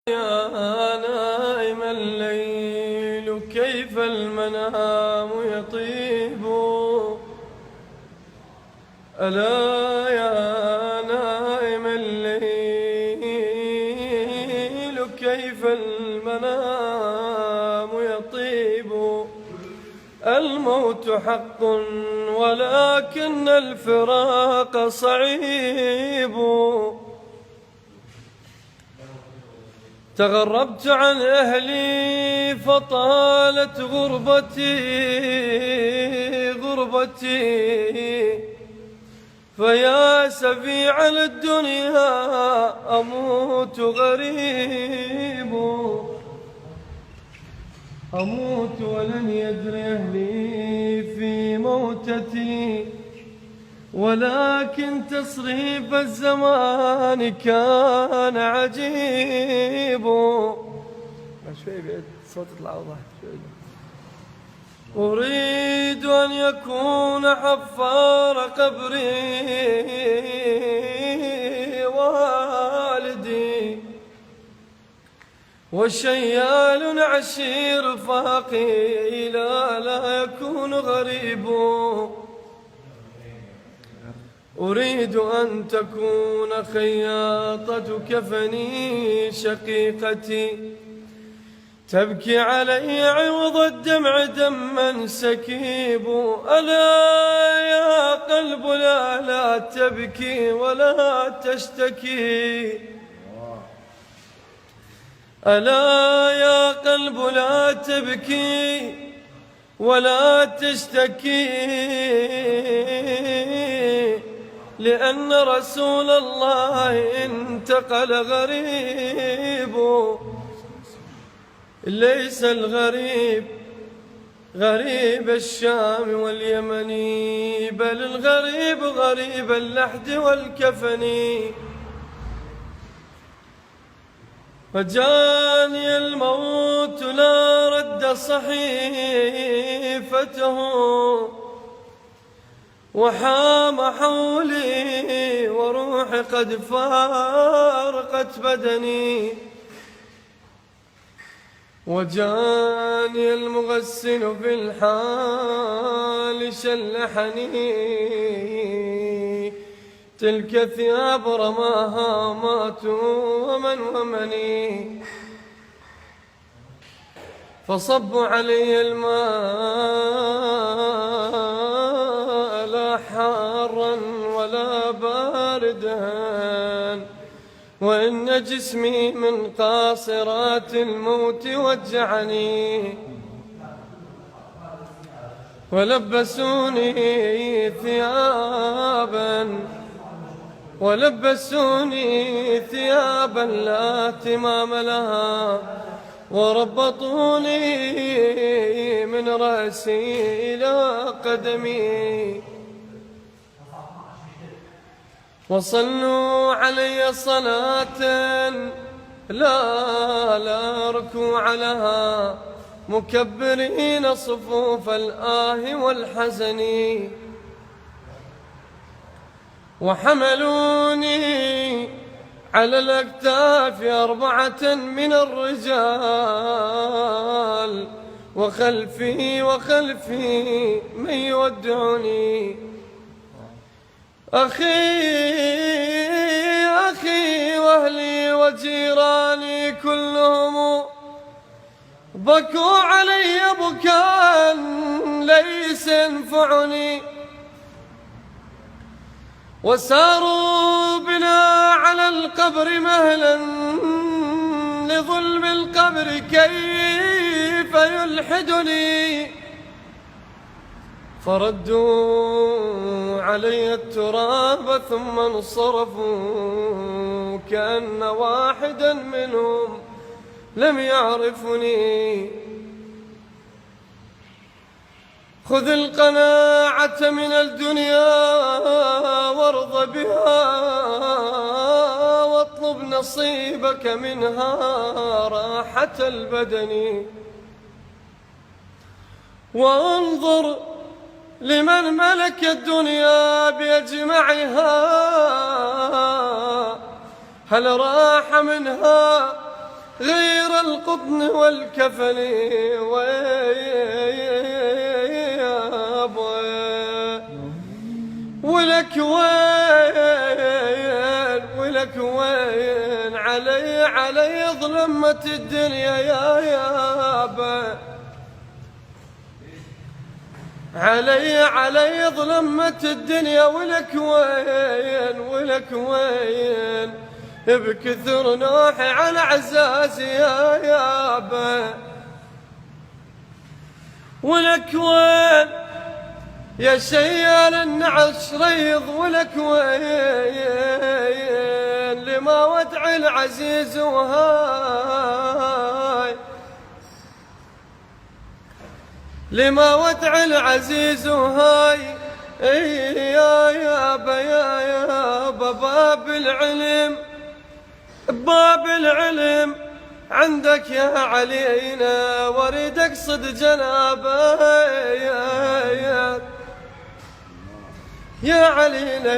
يا نائم الليل كيف المنام يطيب. ألا يا نائم الليل كيف المنام يطيب. الموت حق ولكن الفراق صعيب. تغربت عن أهلي فطالت غربتي فيا سفيع الدنيا أموت غريب. أموت ولن يدري أهلي في موتتي ولكن تصريف الزمان كان عجيب. شوي بعد صوت يطلع واضح شوي. أريد أن يكون حفار قبري والدي وشيال عشير فاقي لا يكون غريب. أريد أن تكون خياطة كفني شقيقتي تبكي علي عوض الدمع دما سكيب. ألا يا قلب لا تبكي ولا تشتكي. ألا يا قلب لا تبكي ولا تشتكي لأن رسول الله انتقل غريب. ليس الغريب غريب الشام واليمن بل الغريب غريب اللحد والكفن. فجاني الموت لا رد صحيفته وحام حولي وروحي قد فارقت بدني. وجاني المغسل في الحال شلحني تلك ثياب رماها مات ومن ومني. فصبوا علي الماء لا حارا ولا باردا وإن جسمي من قاصرات الموت وجعني. ولبسوني ثيابا لا اهتمام لها وربطوني من رأسي إلى قدمي. وصلوا علي صلاة لا ركوع لها مكبرين صفوف الآه والحزن. وحملوني على الأكتاف 4 من الرجال وخلفي من يودعني. أخي وأهلي وجيراني كلهم بكوا علي بكاء ليس ينفعني. وساروا بنا على القبر مهلا لظلم القبر كيف يلحدني. فردوا علي التراب ثم انصرفوا كأن واحدا منهم لم يعرفني. خذ القناعة من الدنيا وارض بها واطلب نصيبك منها راحة البدن. وانظر لمن ملك الدنيا بأجمعها هل راح منها القطن والكفن ولك وين علي ظلمة الدنيا يا يابا، علي ظلمة الدنيا ولك وين بكثر نوحي على عزازي يا يابا، ولك وين يا شيال النعش ريض، ولك وين لما ودع العزيز وهاي، لما ودع العزيز وهاي. يا يابا باب العلم عندك يا علينا، واريد اقصد جنابه يا علينا